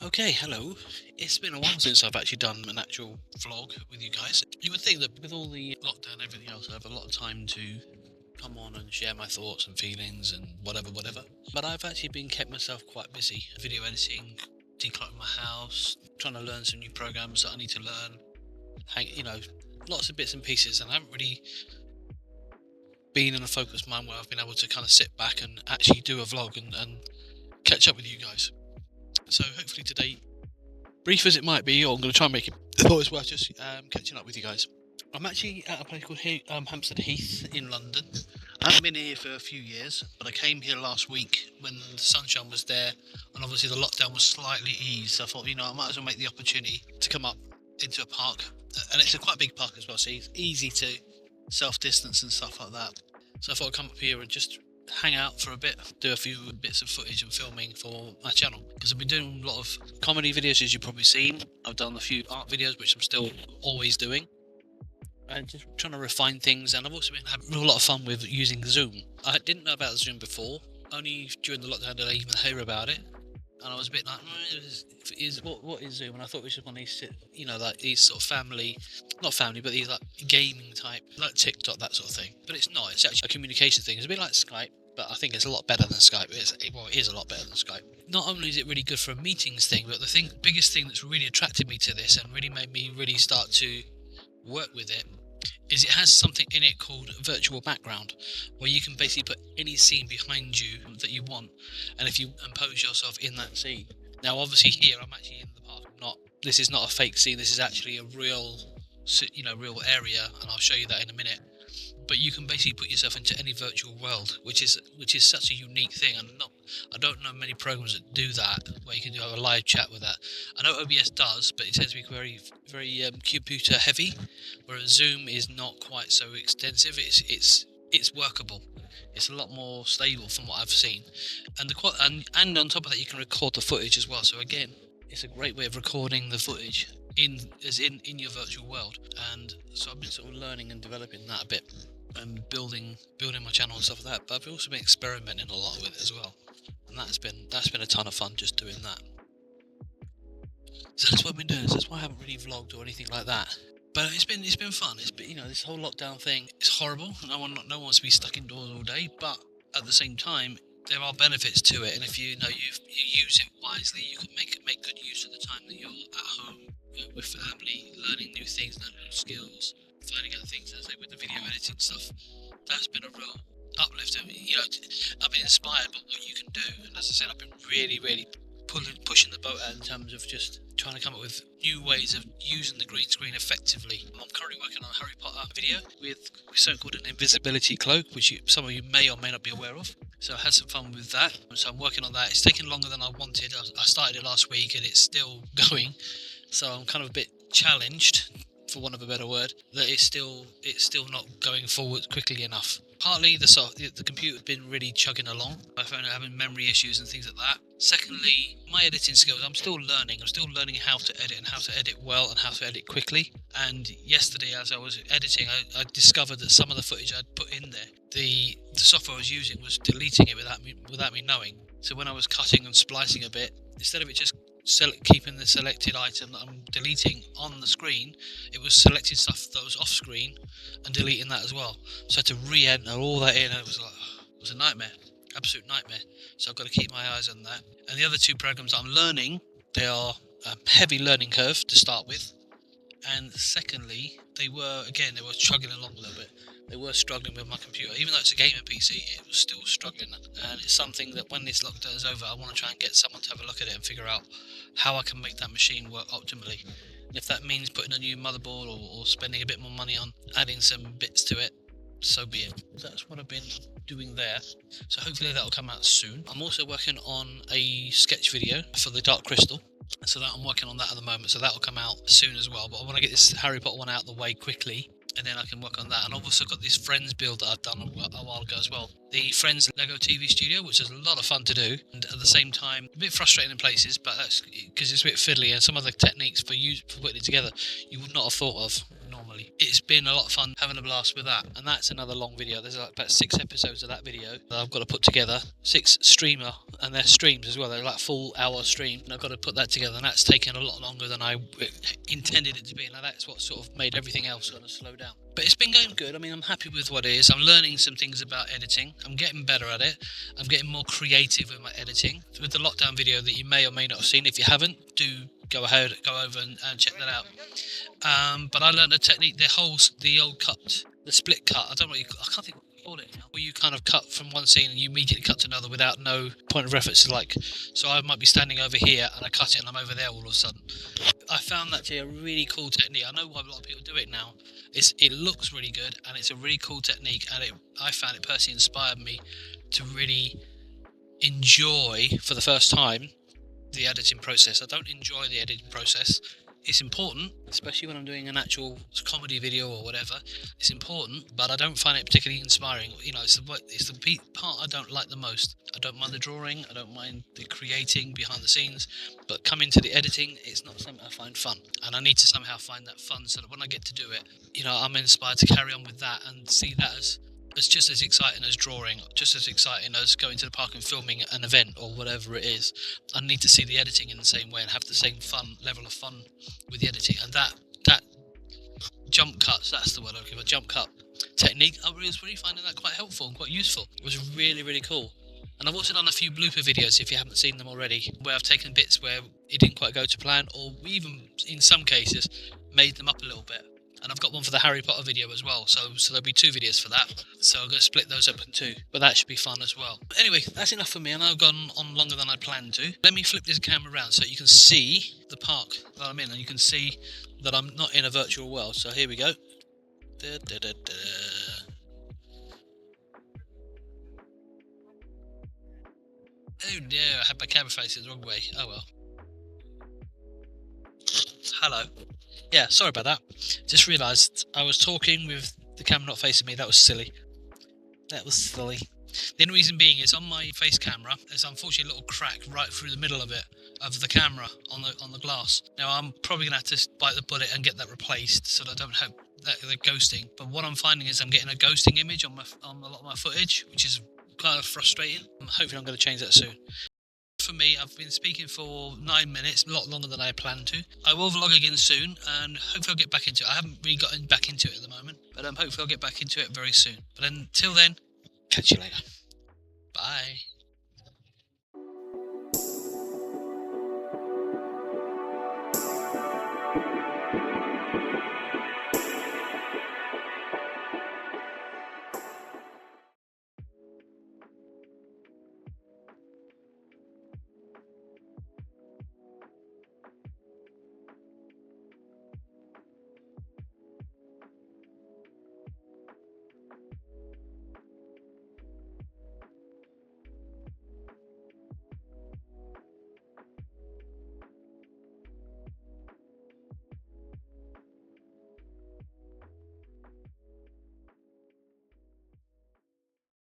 Okay, hello. It's been a while since I've actually done an actual vlog with you guys. You would think that with all the lockdown and everything else, I have a lot of time to come on and share my thoughts and feelings and whatever. But I've actually been kept myself quite busy. Video editing, decluttering my house, trying to learn some new programs that I need to learn. Lots of bits and pieces, and I haven't really been in a focused mind where I've been able to kind of sit back and actually do a vlog and catch up with you guys. So hopefully today, brief as it might be, I'm going to try and make it always worth just catching up with you guys. I'm actually at a place called Hampstead Heath in London. I haven't been here for a few years, but I came here last week when the sunshine was there and obviously the lockdown was slightly eased. So I thought, I might as well make the opportunity to come up into a park. And it's a quite big park as well, so it's easy to self-distance and stuff like that. So I thought I'd come up here and just hang out for a bit, do a few bits of footage and filming for my channel, because I've been doing a lot of comedy videos, as you've probably seen. I've done a few art videos, which I'm still always doing, and just trying to refine things. And I've also been having a lot of fun with using Zoom. I didn't know about Zoom before, only during the lockdown did I even hear about it, and I was a bit like, what is Zoom? And I thought it was just one of these, like these sort of not family, but these like gaming type, like TikTok, that sort of thing. But it's not. It's actually a communication thing. It's a bit like Skype, but I think it's a lot better than Skype. It is a lot better than Skype. Not only is it really good for a meetings thing, but the biggest thing that's really attracted me to this and really made me really start to work with it is it has something in it called virtual background, where you can basically put any scene behind you that you want, and if you impose yourself in that scene. Now, obviously, here I'm actually in the park. This is not a fake scene. This is actually a real area, and I'll show you that in a minute. But you can basically put yourself into any virtual world, which is such a unique thing. And I don't know many programs that do that, where you can do a live chat with that. I know OBS does, but it tends to be very, very computer heavy, whereas Zoom is not quite so extensive. It's workable. It's a lot more stable from what I've seen, and on top of that, you can record the footage as well. So again, it's a great way of recording the footage in your virtual world. And so I've been sort of learning and developing that a bit, and building my channel and stuff like that. But I've also been experimenting a lot with it as well, and that's been a ton of fun just doing that. So that's what I've been doing. So that's why I haven't really vlogged or anything like that. But it's been fun. It's been, this whole lockdown thing is horrible. No one wants to be stuck indoors all day. But at the same time, there are benefits to it. And if you use it wisely, you can make good use of the time that you're at home with family, learning new things, learning new skills, finding out things, as I say, with the video editing stuff. That's been a real uplift. I've been inspired by what you can do. And as I said, I've been really, really pushing the boat out in terms of just trying to come up with new ways of using the green screen effectively. I'm currently working on a Harry Potter video with something called an invisibility cloak, which some of you may or may not be aware of. So I had some fun with that. So I'm working on that. It's taken longer than I wanted. I started it last week and it's still going. So I'm kind of a bit challenged, for want of a better word, that it's still not going forward quickly enough. Partly the computer's been really chugging along. I found having memory issues and things like that. Secondly, my editing skills, I'm still learning how to edit and how to edit well and how to edit quickly. And yesterday, as I was editing, I discovered that some of the footage I'd put in there, the software I was using was deleting it without me knowing. So when I was cutting and splicing a bit, instead of it just keeping the selected item that I'm deleting on the screen, it was selecting stuff that was off screen and deleting that as well. So I had to re-enter all that in, and it was a nightmare, absolute nightmare. So I've got to keep my eyes on that. And the other two programs I'm learning, they are a heavy learning curve to start with, and secondly, they were chugging along a little bit. They were struggling with my computer. Even though it's a gaming PC, it was still struggling. And it's something that when this lockdown is over, I want to try and get someone to have a look at it and figure out how I can make that machine work optimally. And if that means putting a new motherboard or spending a bit more money on adding some bits to it, so be it. That's what I've been doing there. So hopefully that'll come out soon. I'm also working on a sketch video for the Dark Crystal. So that I'm working on that at the moment. So that'll come out soon as well. But I want to get this Harry Potter one out of the way quickly, and then I can work on that. And I've also got this Friends build that I've done a while ago as well. The Friends Lego TV studio, which is a lot of fun to do, and at the same time a bit frustrating in places, but that's because it's a bit fiddly, and some of the techniques for putting it together you would not have thought of normally. normally. It's been a lot of fun having a blast with that, and that's another long video. There's like about 6 episodes of that video that I've got to put together. 6 streamer, and they're streams as well. They're like full hour stream, and I've got to put that together, and that's taken a lot longer than I intended it to be, and that's what sort of made everything else kind of slow down. But it's been going good. I mean, I'm happy with what it is. I'm learning some things about editing. I'm getting better at it. I'm getting more creative with my editing. With the lockdown video that you may or may not have seen, if you haven't, do go over and check that out. But I learned a technique, the old cut, the split cut. I can't think what you call it now. Where you kind of cut from one scene and you immediately cut to another without no point of reference. So I might be standing over here and I cut it and I'm over there all of a sudden. I found that to be a really cool technique. I know why a lot of people do it now. It looks really good and it's a really cool technique, and I found it personally inspired me to really enjoy for the first time the editing process. I don't enjoy the editing process. It's important, especially when I'm doing an actual comedy video or whatever. It's important, but I don't find it particularly inspiring. You know, it's the part I don't like the most. I don't mind the drawing, I don't mind the creating behind the scenes, but coming to the editing, it's not something I find fun. And I need to somehow find that fun so that when I get to do it, you know, I'm inspired to carry on with that and see that as just as exciting as drawing, just as exciting as going to the park and filming an event or whatever it is. I need to see the editing in the same way and have the same level of fun with the editing. And that jump cuts, that's the word I'm looking for, jump cut technique, I was really finding that quite helpful and quite useful. It was really, really cool. And I've also done a few blooper videos, if you haven't seen them already, where I've taken bits where it didn't quite go to plan, or even in some cases made them up a little bit. And I've got one for the Harry Potter video as well, so there'll be 2 videos for that. So I'm going to split those up in 2, but that should be fun as well. Anyway, that's enough for me. I know I've gone on longer than I planned to. Let me flip this camera around so you can see the park that I'm in, and you can see that I'm not in a virtual world. So here we go. Da, da, da, da. Oh dear, I had my camera facing the wrong way. Oh well. Hello. Yeah, sorry about that. Just realised I was talking with the camera not facing me. That was silly. The only reason being is on my face camera, there's unfortunately a little crack right through the middle of the camera on the glass. Now I'm probably gonna have to bite the bullet and get that replaced so that I don't have the ghosting. But what I'm finding is I'm getting a ghosting image on a lot of my footage, which is kind of frustrating. Hopefully I'm going to change that soon. For me, I've been speaking for 9 minutes, a lot longer than I planned to. I will vlog again soon, and hopefully I'll get back into it. I haven't really gotten back into it at the moment, but hopefully I'll get back into it very soon. But until then, catch you later. Bye.